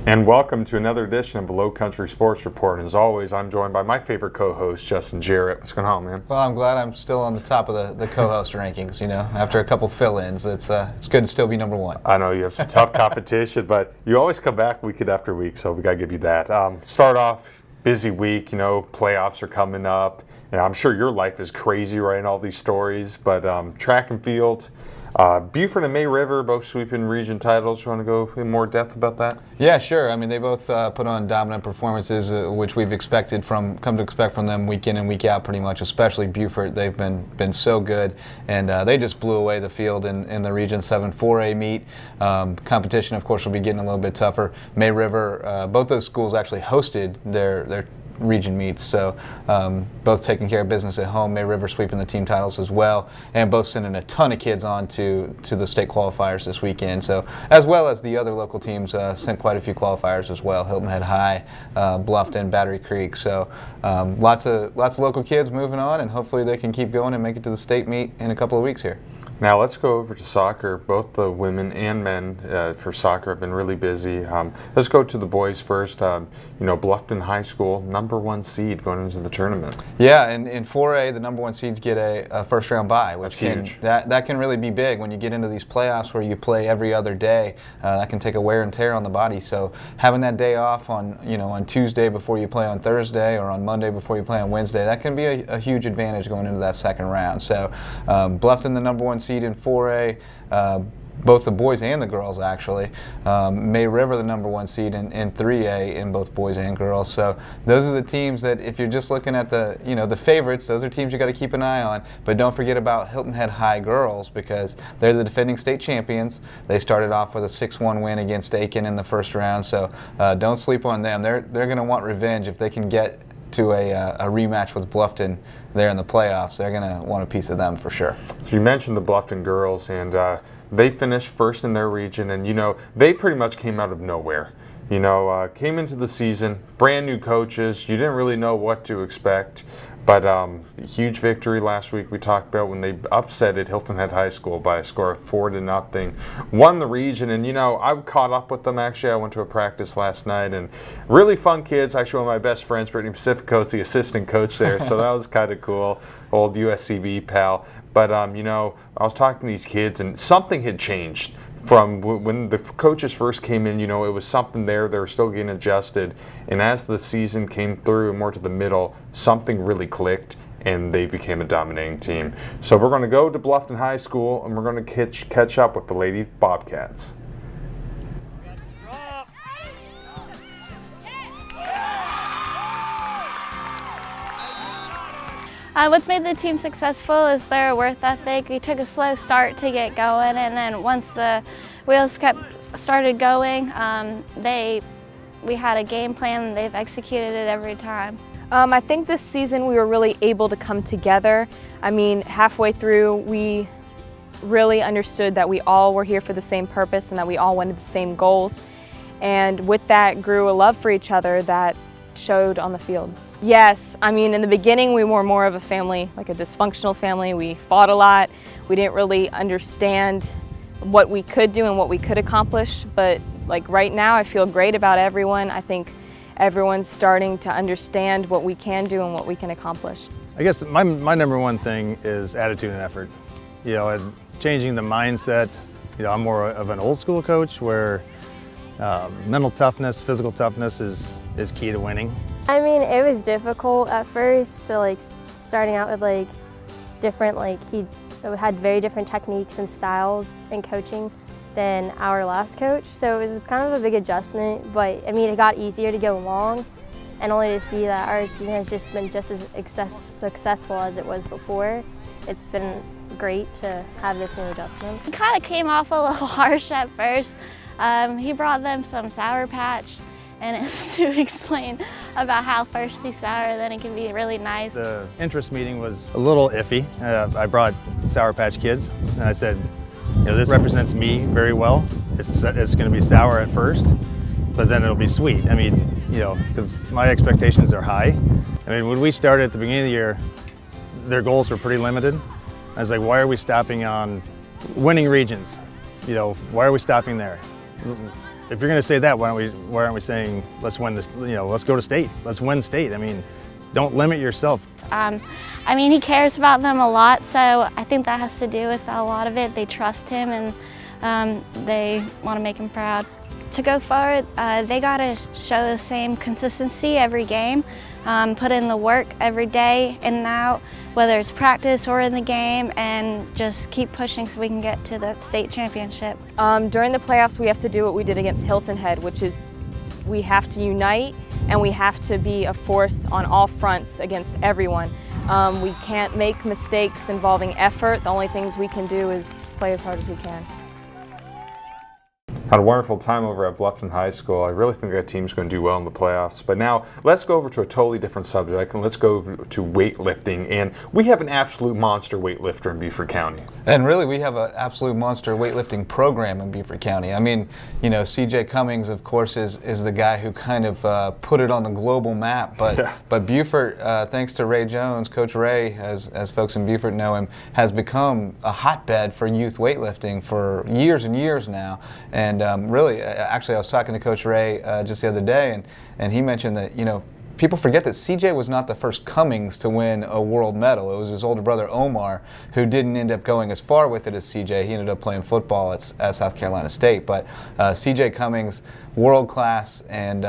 And welcome to another edition of the Lowcountry Sports Report. As always, I'm joined by my favorite co-host, Justin Jarrett. What's going on, man? Well, I'm glad I'm still on the top of the co-host rankings. You know, after a couple fill-ins, it's good to still be number one. I know you have some tough competition, but you always come back week after week, so we got to give you that. Start off, busy week. You know, playoffs are coming up. And I'm sure your life is crazy writing all these stories, but track and field. Buford and May River both sweeping region titles. You want to go in more depth about that? Yeah, sure. I mean, they both put on dominant performances, which we've come to expect from them week in and week out, pretty much. Especially Buford, they've been so good, and they just blew away the field in the Region 7 4A meet. Competition, of course, will be getting a little bit tougher. May River, both those schools actually hosted their region meets, so both taking care of business at home. May River sweeping the team titles as well, and both sending a ton of kids on to the state qualifiers this weekend. So, as well as the other local teams sent quite a few qualifiers as well. Hilton Head High, Bluffton, Battery Creek. So lots of local kids moving on, and hopefully they can keep going and make it to the state meet in a couple of weeks here. Now let's go over to soccer. Both the women and men for soccer have been really busy. Let's go to the boys first. You know, Bluffton High School, #1 seed going into the tournament. Yeah, and in 4A, the #1 seeds get a first-round bye, which That's huge. That can really be big when you get into these playoffs where you play every other day. That can take a wear and tear on the body. So having that day off on Tuesday before you play on Thursday, or on Monday before you play on Wednesday, that can be a huge advantage going into that second round. So Bluffton, the #1 seed in 4A, both the boys and the girls actually. May River, the #1 seed in 3A in both boys and girls. So those are the teams that, if you're just looking at the favorites, those are teams you got to keep an eye on. But don't forget about Hilton Head High girls, because they're the defending state champions. They started off with a 6-1 win against Aiken in the first round. So don't sleep on them. They're going to want revenge if they can get to a rematch with Bluffton there in the playoffs. They're going to want a piece of them for sure. So you mentioned the Bluffton girls, and they finished first in their region, and they pretty much came out of nowhere. Came into the season, brand new coaches. You didn't really know what to expect. But huge victory last week we talked about when they upset at Hilton Head High School by a score of 4-0. Won the region, and I caught up with them actually. I went to a practice last night, and really fun kids. Actually, one of my best friends, Brittany Pacifico's the assistant coach there, so that was kind of cool. Old USCB pal. But I was talking to these kids, and something had changed. From when the coaches first came in, it was something there. They were still getting adjusted. And as the season came through and more to the middle, something really clicked, and they became a dominating team. So we're going to go to Bluffton High School, and we're going to catch up with the Lady Bobcats. What's made the team successful is their work ethic. We took a slow start to get going, and then once the wheels started going, we had a game plan, and they've executed it every time. I think this season we were really able to come together. I mean, halfway through we really understood that we all were here for the same purpose and that we all wanted the same goals. And with that grew a love for each other that showed on the field. Yes, I mean, in the beginning we were more of a family, like a dysfunctional family. We fought a lot. We didn't really understand what we could do and what we could accomplish, but like right now I feel great about everyone. I think everyone's starting to understand what we can do and what we can accomplish. I guess my #1 thing is attitude and effort. And changing the mindset. I'm more of an old school coach where mental toughness, physical toughness is key to winning. I mean, it was difficult at first to starting out with different, he had very different techniques and styles in coaching than our last coach. So it was kind of a big adjustment, but I mean, it got easier to go along, and only to see that our season has just been just as successful as it was before. It's been great to have this new adjustment. It kind of came off a little harsh at first. He brought them some Sour Patch, and it's to explain about how first he's sour, then it can be really nice. The interest meeting was a little iffy. I brought Sour Patch Kids, and I said, this represents me very well. It's going to be sour at first, but then it'll be sweet. I mean, because my expectations are high. I mean, when we started at the beginning of the year, their goals were pretty limited. I was like, why are we stopping on winning regions? Why are we stopping there? if you're going to say that, why aren't we saying let's win this? Let's go to state. Let's win state. I mean, don't limit yourself. I mean, he cares about them a lot, so I think that has to do with a lot of it. They trust him and they want to make him proud. To go forward, they got to show the same consistency every game, put in the work every day in and out, whether it's practice or in the game, and just keep pushing so we can get to the state championship. During the playoffs, we have to do what we did against Hilton Head, which is we have to unite and we have to be a force on all fronts against everyone. We can't make mistakes involving effort. The only things we can do is play as hard as we can. Had a wonderful time over at Bluffton High School. I really think that team's going to do well in the playoffs. But now let's go over to a totally different subject, and let's go to weightlifting. And we have an absolute monster weightlifter in Beaufort County. And really, we have an absolute monster weightlifting program in Beaufort County. I mean, CJ Cummings, of course, is the guy who kind of put it on the global map. But Beaufort, thanks to Ray Jones, Coach Ray, as folks in Beaufort know him, has become a hotbed for youth weightlifting for years and years now. And really, actually, I was talking to Coach Ray just the other day, and he mentioned that, people forget that CJ was not the first Cummings to win a world medal. It was his older brother, Omar, who didn't end up going as far with it as CJ. He ended up playing football at South Carolina State. But CJ Cummings, world class, and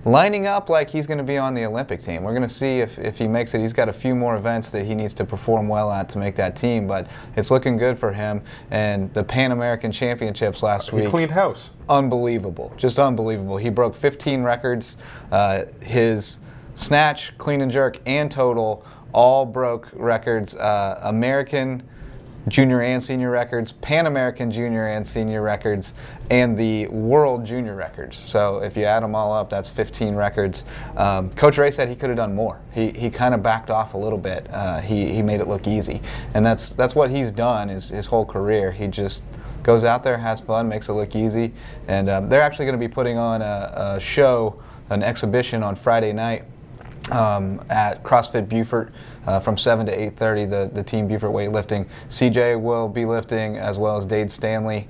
lining up like he's going to be on the Olympic team. We're going to see if he makes it. He's got a few more events that he needs to perform well at to make that team, but it's looking good for him. And the Pan American Championships last week. He cleaned house. Unbelievable. Just unbelievable. He broke 15 records. His snatch, clean and jerk, and total all broke records. American junior and senior records, Pan American junior and senior records, and the world junior records. So if you add them all up, that's 15 records. Coach Ray said he could have done more. He kind of backed off a little bit. He made it look easy, and that's what he's done his whole career. He just goes out there, has fun, makes it look easy, and they're actually going to be putting on a show, an exhibition on Friday night at CrossFit Beaufort from 7 to 8:30, the Team Beaufort weightlifting. CJ will be lifting, as well as Dade Stanley.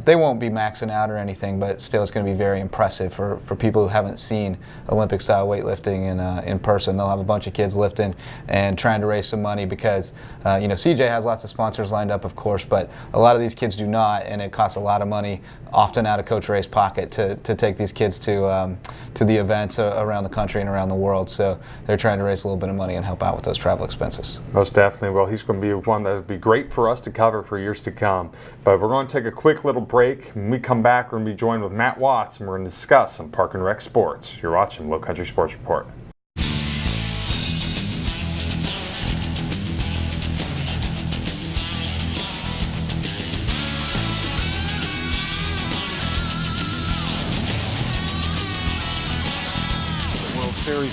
They won't be maxing out or anything, but still it's going to be very impressive for people who haven't seen Olympic-style weightlifting in person. They'll have a bunch of kids lifting and trying to raise some money because, CJ has lots of sponsors lined up, of course, but a lot of these kids do not, and it costs a lot of money, often out of Coach Ray's pocket, to take these kids to the events around the country and around the world. So they're trying to raise a little bit of money and help out with those travel expenses. Most definitely. Well, he's going to be one that would be great for us to cover for years to come. But we're going to take a quick little break. When we come back, we're going to be joined with Matt Watts, and we're going to discuss some Park and Rec sports. You're watching Lowcountry Sports Report.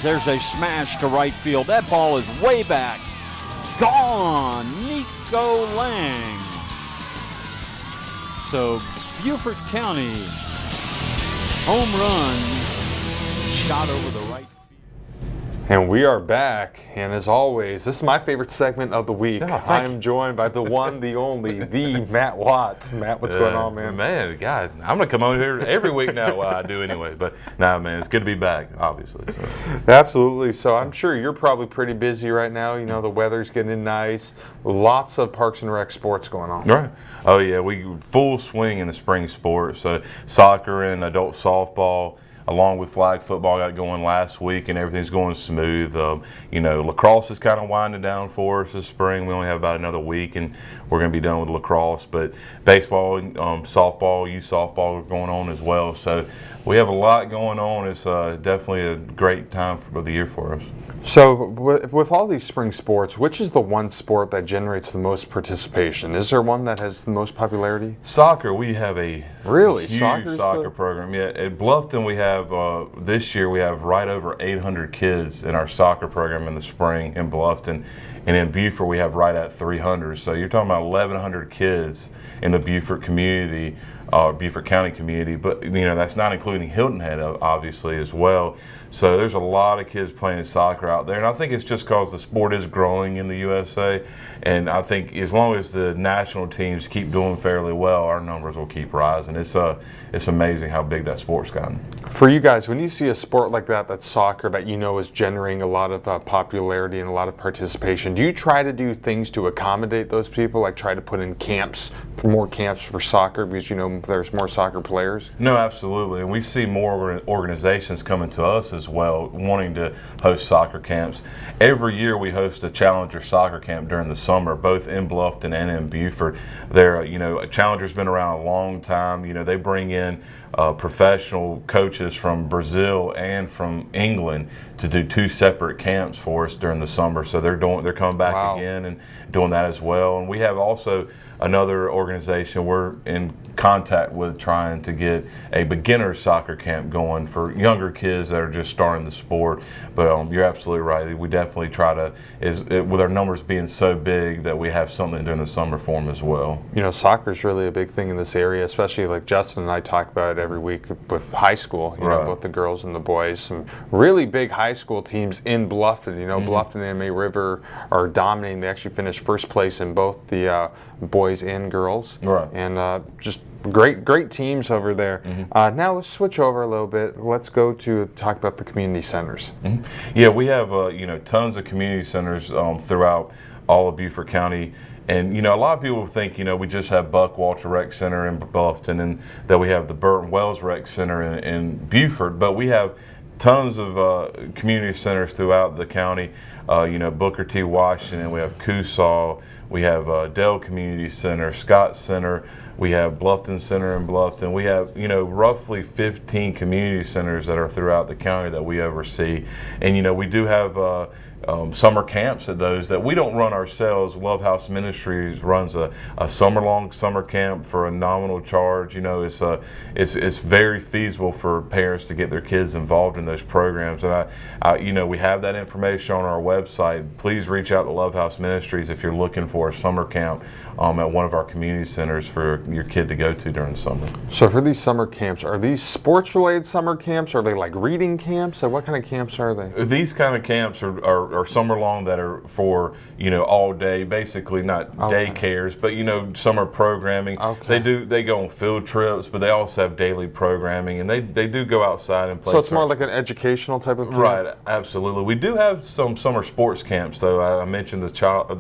There's a smash to right field. That ball is way back. Gone. Nico Lang. So Beaufort County home run shot over the right. And we are back, and as always, this is my favorite segment of the week. I'm joined by the one, the only, the Matt Watts. Matt, what's going on, man? Man, God, I'm going to come on here every week now. Well, I do anyway, but nah, man, it's good to be back, obviously. So. Absolutely. So I'm sure you're probably pretty busy right now. The weather's getting nice. Lots of Parks and Rec sports going on. Right. Oh, yeah, we full swing in the spring sports. So soccer and adult softball, along with flag football, got going last week, and everything's going smooth. Lacrosse is kind of winding down for us this spring. We only have about another week, and we're going to be done with lacrosse. But baseball, softball, youth softball are going on as well. So we have a lot going on. It's definitely a great time of the year for us. So with all these spring sports, which is the one sport that generates the most participation? Is there one that has the most popularity? Soccer. We have a huge Soccer's soccer program. Yeah, at Bluffton we have this year we have right over 800 kids in our soccer program in the spring in Bluffton, and in Beaufort we have right at 300. So you're talking about 1,100 kids in the Beaufort community, Beaufort County community, but that's not including Hilton Head obviously as well. So there's a lot of kids playing soccer out there, and I think it's just because the sport is growing in the USA, and I think as long as the national teams keep doing fairly well, our numbers will keep rising. It's amazing how big that sport's gotten. For you guys, when you see a sport like that, that's soccer, that is generating a lot of popularity and a lot of participation, do you try to do things to accommodate those people, like try to put in more camps for soccer because there's more soccer players? No, absolutely, and we see more organizations coming to us as well, wanting to host soccer camps. Every year we host a Challenger soccer camp during the summer, both in Bluffton and in Beaufort. Challenger's been around a long time. They bring in professional coaches from Brazil and from England to do 2 separate camps for us during the summer. So they're coming back again and doing that as well. And we have also another organization we're in contact with, trying to get a beginner soccer camp going for younger kids that are just starting the sport. But you're absolutely right. We definitely try to, with our numbers being so big, that we have something during the summer for them as well. Soccer is really a big thing in this area, especially like Justin and I talk about it every week with high school. Both the girls and the boys. Some really big high school teams in Bluffton. Bluffton and May River are dominating. They actually finished first place in both the boys and girls. Right. And just great teams over there. Now let's switch over a little bit. Let's go to talk about the community centers. Yeah, we have tons of community centers throughout all of Beaufort County. And a lot of people think we just have Buck Walter Rec Center in Bluffton, and that we have the Burton Wells Rec Center in Beaufort, but we have tons of community centers throughout the county. Booker T. Washington, we have Coosaw, we have Dell Community Center, Scott Center, we have Bluffton Center in Bluffton. We have roughly 15 community centers that are throughout the county that we oversee, and we do have summer camps at those that we don't run ourselves. Love House Ministries runs a summer-long summer camp for a nominal charge. It's very feasible for parents to get their kids involved in those programs. And we have that information on our website. Please reach out to Love House Ministries if you're looking for a summer camp at one of our community centers for your kid to go to during the summer. So for these summer camps, are these sports-related summer camps? Are they like reading camps? Or what kind of camps are they? These kind of camps are summer-long, that are for all day, basically not daycares, but summer programming. They go on field trips, but they also have daily programming, and they do go outside and play. So it's more like an educational type of camp? Right, absolutely. We do have some summer sports camps, though. I mentioned the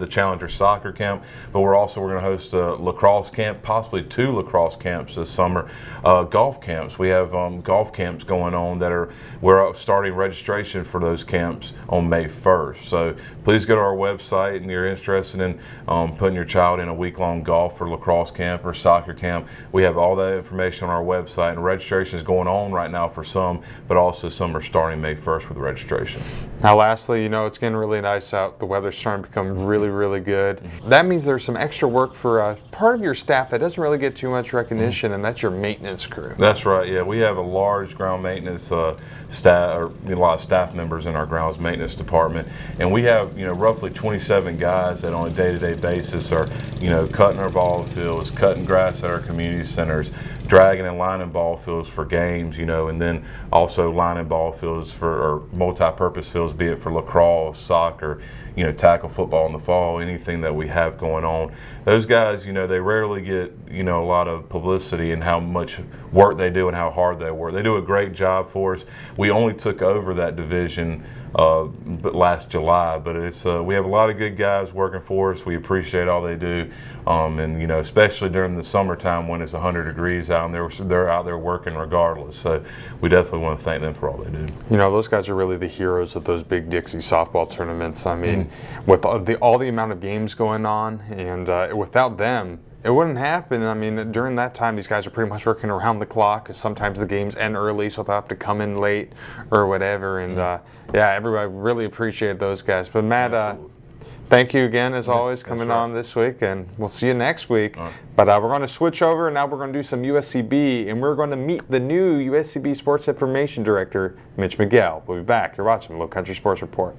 Challenger soccer camp, but we're going to host a lacrosse camp, possibly 2 lacrosse camps this summer. Golf camps. We have golf camps going on we're starting registration for those camps on May 1st. So please go to our website, and you're interested in putting your child in a week-long golf or lacrosse camp or soccer camp. We have all that information on our website, and registration is going on right now for some, but also some are starting May 1st with registration. Now lastly, it's getting really nice out. The weather's starting to become really, really good. That means there's some extra work for part of your staff that doesn't really get too much recognition, and that's your maintenance crew. That's right. Yeah, we have a large ground maintenance staff, or a lot of staff members in our grounds maintenance department, and we have roughly 27 guys that on a day-to-day basis are cutting our ball fields, cutting grass at our community centers, dragging and lining ball fields for games, and then also lining ball fields or multi-purpose fields, be it for lacrosse, soccer, tackle football in the fall, anything that we have going on. Those guys, they rarely get, a lot of publicity in how much work they do and how hard they work. They do a great job for us. We only took over that division last July, but we have a lot of good guys working for us. We appreciate all they do, and especially during the summertime when it's 100 degrees out, and they're out there working regardless. So we definitely want to thank them for all they do. Those guys are really the heroes of those big Dixie softball tournaments. I mean, with all the amount of games going on, and without them, it wouldn't happen. I mean, during that time, these guys are pretty much working around the clock, because sometimes the games end early, so they'll have to come in late or whatever. And everybody really appreciate those guys. But Matt, thank you again, as always, coming on this week, and we'll see you next week. But we're going to switch over, and now we're going to do some USCB, and we're going to meet the new USCB Sports Information Director, Mitch Miguel. We'll be back. You're watching Lowcountry Sports Report.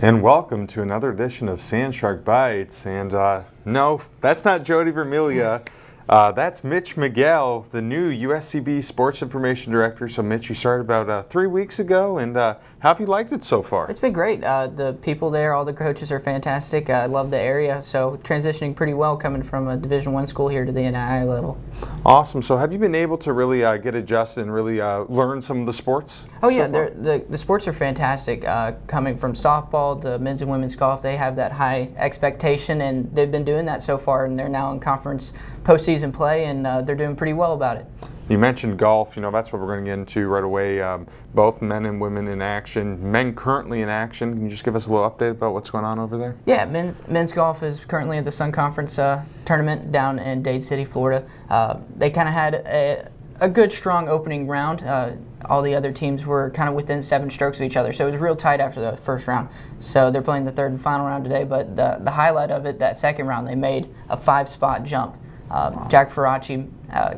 And welcome to another edition of Sand Shark Bites. And no, that's not Jody Vermilia. That's Mitch Miguel, the new USCB Sports Information Director. So Mitch, you started about 3 weeks ago, and how have you liked it so far? It's been great. The people there, all the coaches are fantastic. I love the area, so transitioning pretty well coming from a Division I school here to the NAIA level. Awesome. So have you been able to really get adjusted and really learn some of the sports? Oh yeah, the sports are fantastic. Coming from softball to men's and women's golf, they have that high expectation, and they've been doing that so far, and they're now in conference postseason play, and they're doing pretty well about it. You mentioned golf. You know, that's what we're going to get into right away. Both men and women in action. Men currently in action. Can you just give us a little update about what's going on over there? Yeah, men's golf is currently at the Sun Conference tournament down in Dade City, Florida. They kind of had a good, strong opening round. All the other teams were kind of within 7 strokes of each other, so it was real tight after the first round. So they're playing the third and final round today, but the highlight of it, that second round, they made a 5-spot jump. Jack Faraci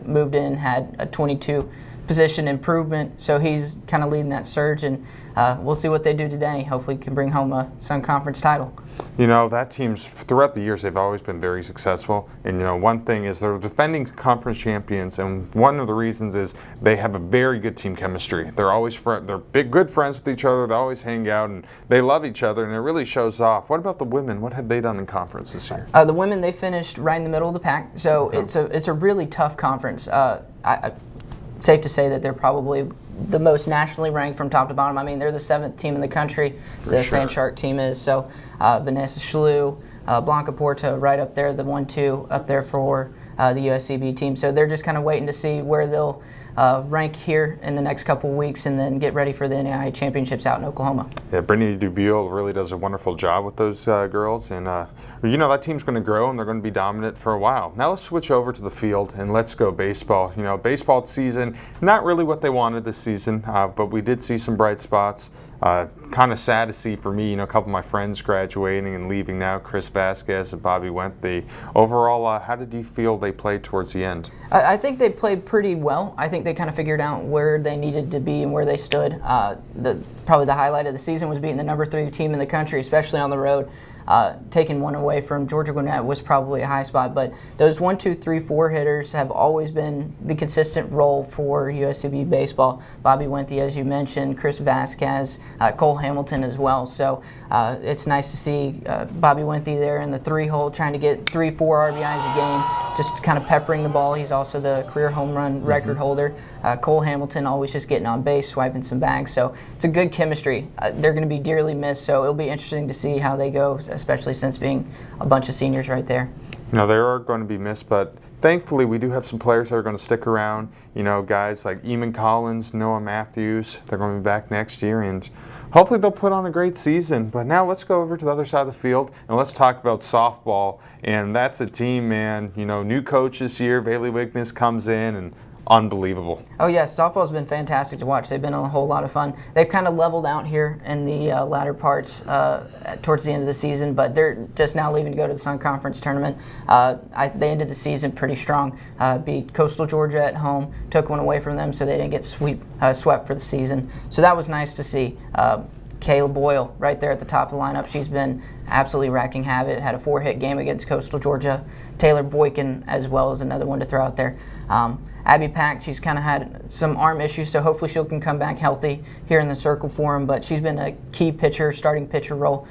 moved in, had a 22 position improvement, so he's kind of leading that surge, and we'll see what they do today. Hopefully can bring home a Sun Conference title. You know, that team's, throughout the years, they've always been very successful. And, you know, one thing is they're defending conference champions, and one of the reasons is they have a very good team chemistry. They're always they're good friends with each other. They always hang out, and they love each other, and it really shows off. What about the women? What have they done in conference this year? The women, they finished right in the middle of the pack, so it's a really tough conference. Safe to say that they're probably the most nationally ranked from top to bottom. I mean, they're the 7th team in the country, Sand Shark team is. So Vanessa Schleu, Blanca Porta right up there, the 1-2 up there for the USCB team. So they're just kind of waiting to see where they'll rank here in the next couple of weeks, and then get ready for the NAIA championships out in Oklahoma. Yeah, Brittany Dubuel really does a wonderful job with those girls, and you know, that team's going to grow and they're going to be dominant for a while. Now let's switch over to the field and let's go baseball. You know, baseball season, not really what they wanted this season, but we did see some bright spots. Kind of sad to see for me, you know, a couple of my friends graduating and leaving now, Chris Vasquez and Bobby Wenthe. Overall, how did you feel they played towards the end? I think they played pretty well. I think they kind of figured out where they needed to be and where they stood. Probably the highlight of the season was beating the number 3 team in the country, especially on the road. Taking one away from Georgia Gwinnett was probably a high spot, but those 1, 2, 3, 4 hitters have always been the consistent role for USCB baseball. Bobby Wenthe, as you mentioned, Chris Vasquez, Cole Hamilton as well. So it's nice to see Bobby Wenthe there in the 3-hole trying to get 3-4 RBIs a game, just kind of peppering the ball. He's also the career home run record holder. Cole Hamilton always just getting on base, swiping some bags. So it's a good chemistry. They're going to be dearly missed, so it'll be interesting to see how they go, especially since being a bunch of seniors right there. You know, they are going to be missed, but thankfully we do have some players that are going to stick around. You know, guys like Eamon Collins, Noah Matthews, they're going to be back next year, and hopefully they'll put on a great season. But now let's go over to the other side of the field and let's talk about softball. And that's the team, man. You know, new coach this year, Bailey Wigness comes in, and unbelievable. Oh yes, softball's been fantastic to watch. They've been a whole lot of fun. They've kind of leveled out here in the latter parts towards the end of the season, but they're just now leaving to go to the Sun Conference tournament. They ended the season pretty strong. Beat Coastal Georgia at home, took one away from them, so they didn't get swept for the season. So that was nice to see. Kayla Boyle right there at the top of the lineup. She's been absolutely racking havoc. Had a 4-hit game against Coastal Georgia. Taylor Boykin as well as another one to throw out there. Abby Pack, she's kind of had some arm issues, so hopefully she can come back healthy here in the circle for him, but she's been a key pitcher, starting pitcher role.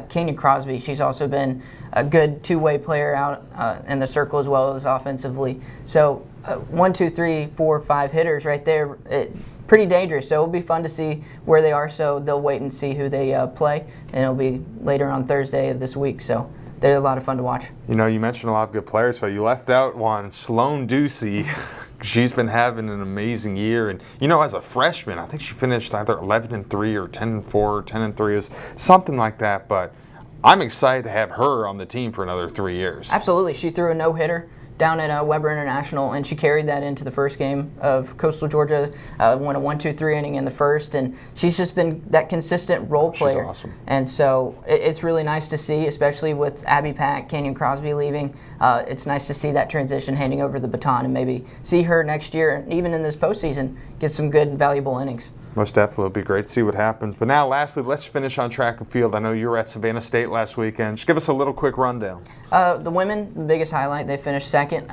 Kenyon Crosby, she's also been a good 2-way player out in the circle as well as offensively. So 1, 2, 3, 4, 5 hitters right there. Pretty dangerous, so it'll be fun to see where they are, so they'll wait and see who they play, and it'll be later on Thursday of this week, so they're a lot of fun to watch. You know, you mentioned a lot of good players, but you left out one, Sloan Ducey. She's been having an amazing year, and you know, as a freshman, I think she finished either 11-3 or 10-4 or 10-3, something like that, but I'm excited to have her on the team for another 3 years. Absolutely, she threw a no-hitter down at Weber International, and she carried that into the first game of Coastal Georgia, won a 1-2-3 inning in the first, and she's just been that consistent role player. She's awesome. And so it's really nice to see, especially with Abby Pack, Kenyon Crosby leaving. It's nice to see that transition, handing over the baton, and maybe see her next year, even in this postseason, get some good, valuable innings. Most definitely. It'll be great to see what happens. But now, lastly, let's finish on track and field. I know you were at Savannah State last weekend. Just give us a little quick rundown. The women, the biggest highlight, they finished second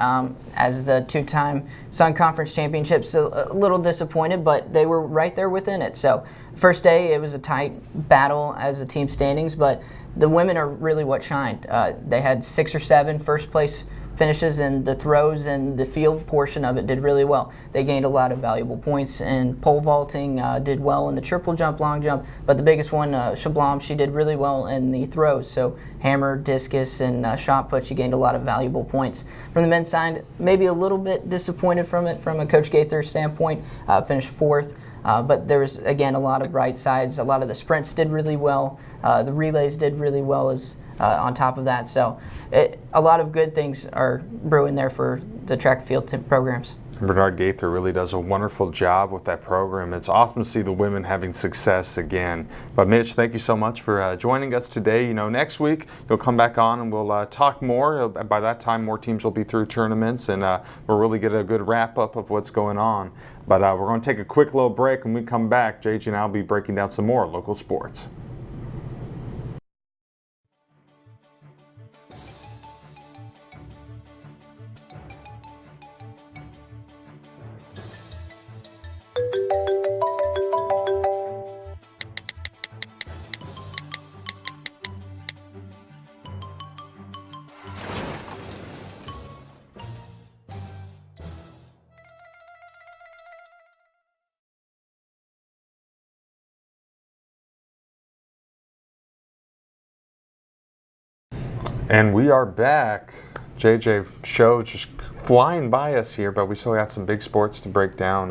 as the two-time Sun Conference Championships. A little disappointed, but they were right there within it. So first day, it was a tight battle as the team standings, but the women are really what shined. They had 6 or 7 first-place finishes, and the throws and the field portion of it did really well. They gained a lot of valuable points, and pole vaulting did well in the triple jump, long jump, but the biggest one, Shablom, she did really well in the throws. So hammer, discus, and shot put, she gained a lot of valuable points. From the men's side, maybe a little bit disappointed from it from a Coach Gaither standpoint, finished 4th. But there was, again, a lot of bright sides. A lot of the sprints did really well. The relays did really well as on top of that. So a lot of good things are brewing there for the track and field programs. Bernard Gaither really does a wonderful job with that program. It's awesome to see the women having success again. But Mitch, thank you so much for joining us today. You know, next week you'll come back on and we'll talk more. By that time, more teams will be through tournaments, and we'll really get a good wrap up of what's going on. But we're going to take a quick little break. When we come back, JJ and I will be breaking down some more local sports. And we are back. JJ show just flying by us here, but we still got some big sports to break down.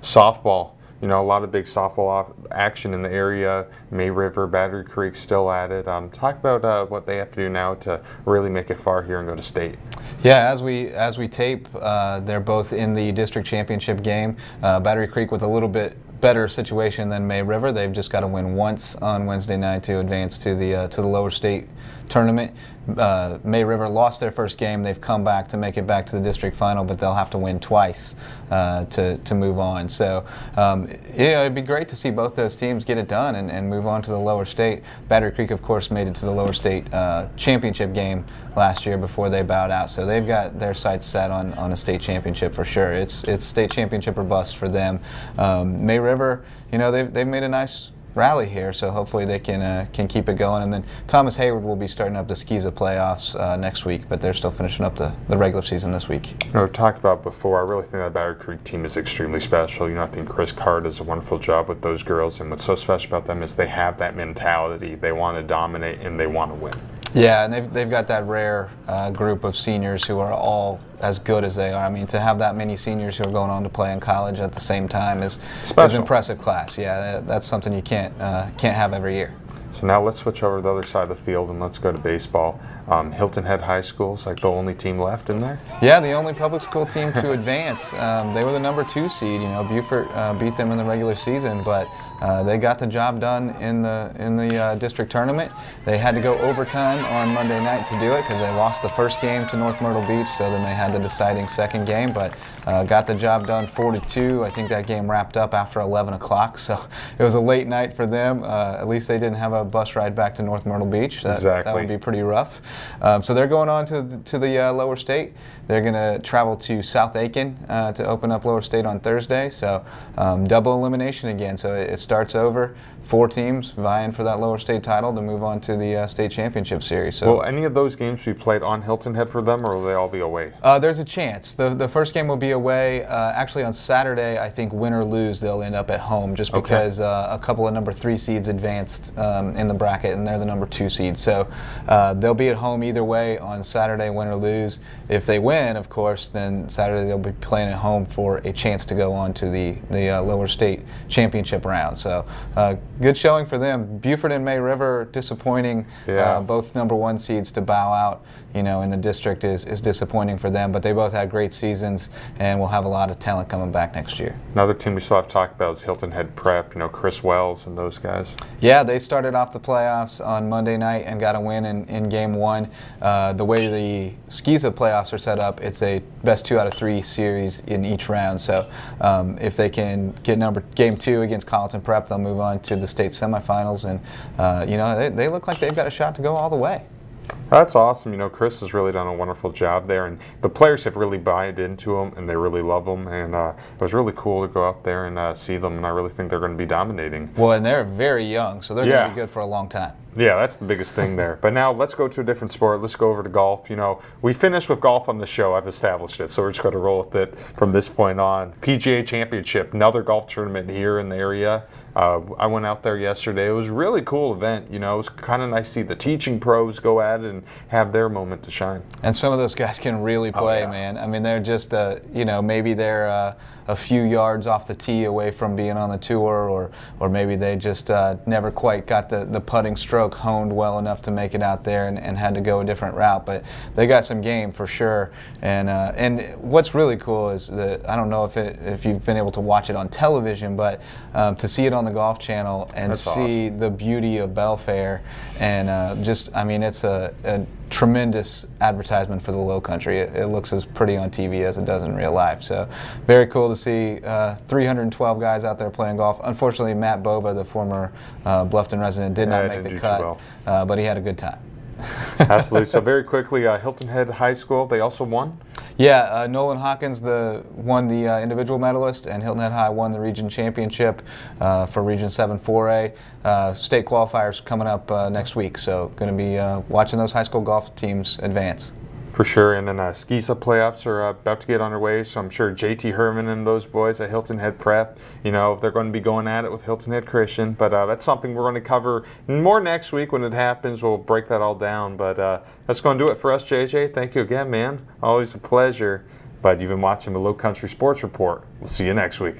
Softball, you know, a lot of big softball action in the area. May River, Battery Creek still at it. Talk about what they have to do now to really make it far here and go to state. Yeah, as we tape, they're both in the district championship game. Battery Creek with a little bit better situation than May River. They've just got to win once on Wednesday night to advance to the lower state tournament. May River lost their first game. They've come back to make it back to the district final, but they'll have to win twice to move on. So, it'd be great to see both those teams get it done and move on to the lower state. Battery Creek, of course, made it to the lower state championship game last year before they bowed out. So they've got their sights set on a state championship for sure. It's state championship or bust for them. May River, you know, they've made a nice rally here, so hopefully they can keep it going. And then Thomas Hayward will be starting up the SCISA playoffs next week, but they're still finishing up the regular season this week. You know, we've talked about before, I really think that Battery Creek team is extremely special. You know, I think Chris Carr does a wonderful job with those girls, and what's so special about them is they have that mentality. They want to dominate and they want to win. Yeah, and they've got that rare group of seniors who are all as good as they are. I mean, to have that many seniors who are going on to play in college at the same time is impressive class. Yeah, that's something you can't have every year. So now let's switch over to the other side of the field and let's go to baseball. Hilton Head High School is like the only team left in there? Yeah, the only public school team to advance. They were the number 2 seed. You know, Beaufort beat them in the regular season, but they got the job done in the district tournament. They had to go overtime on Monday night to do it because they lost the first game to North Myrtle Beach, so then they had the deciding second game, but got the job done 4-2. I think that game wrapped up after 11 o'clock, so it was a late night for them. At least they didn't have a bus ride back to North Myrtle Beach. That would be pretty rough. So they're going on to the lower state. They're going to travel to South Aiken to open up lower state on Thursday. So double elimination again. So it starts over. 4 teams vying for that lower state title to move on to the state championship series. So, will any of those games be played on Hilton Head for them, or will they all be away? There's a chance. The first game will be away. Actually, on Saturday, I think win or lose, they'll end up at home just because a couple of number 3 seeds advanced in the bracket, and they're the number 2 seed. So they'll be at home either way on Saturday, win or lose. If they win, of course, then Saturday they'll be playing at home for a chance to go on to the lower state championship round. So good showing for them. Beaufort and May River disappointing. Both number 1 seeds to bow out, you know, in the district is disappointing for them. But they both had great seasons, and we'll have a lot of talent coming back next year. Another team we still have to talk about is Hilton Head Prep. You know, Chris Wells and those guys. Yeah, they started off the playoffs on Monday night and got a win in game 1. one. The way the SCISA playoffs are set up, it's a best 2 out of 3 series in each round. So if they can get game 2 against Colleton Prep, they'll move on to the state semifinals, and you know, they look like they've got a shot to go all the way. That's awesome. You know, Chris has really done a wonderful job there, and the players have really bought into him, and they really love him. And it was really cool to go out there and see them, and I really think they're going to be dominating. Well, and they're very young, so they're going to be good for a long time. Yeah, that's the biggest thing there. But now let's go to a different sport. Let's go over to golf. You know, we finished with golf on the show. I've established it, so we're just going to roll with it from this point on. PGA Championship, another golf tournament here in the area. I went out there yesterday. It was a really cool event. You know, it was kind of nice to see the teaching pros go at it and have their moment to shine. And some of those guys can really play, man. I mean, they're just, you know, maybe they're a few yards off the tee away from being on the tour, or maybe they just never quite got the putting stroke honed well enough to make it out there and had to go a different route. But they got some game for sure. And what's really cool is that, I don't know if you've been able to watch it on television, but to see it on the Golf Channel and see the beauty of Belfair, and just, I mean, it's a tremendous advertisement for the Lowcountry. It looks as pretty on TV as it does in real life. So very cool to see 312 guys out there playing golf. Unfortunately, Matt Bova, the former Bluffton resident, did not make the cut, but he had a good time. Absolutely. So very quickly, Hilton Head High School, they also won? Yeah, Nolan Hawkins won the individual medalist, and Hilton Head High won the region championship for Region 7 4A. State qualifiers coming up next week, so going to be watching those high school golf teams advance. For sure, and then SCISA playoffs are about to get underway, so I'm sure JT Herman and those boys at Hilton Head Prep, you know, they're going to be going at it with Hilton Head Christian, but that's something we're going to cover more next week when it happens. We'll break that all down, but that's going to do it for us, JJ. Thank you again, man. Always a pleasure. But you've been watching the Lowcountry Sports Report. We'll see you next week.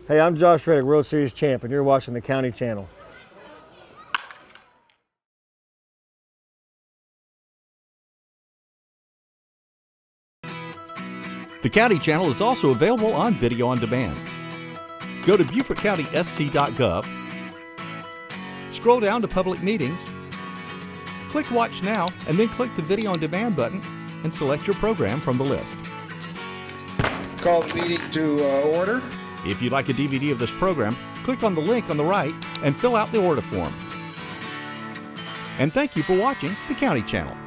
Hey, I'm Josh Reddick, World Series champ, and you're watching the County Channel. The County Channel is also available on video on demand. Go to BeaufortCountySC.gov, scroll down to Public Meetings, click Watch Now, and then click the Video on Demand button and select your program from the list. Call the meeting to order. If you'd like a DVD of this program, click on the link on the right and fill out the order form. And thank you for watching the County Channel.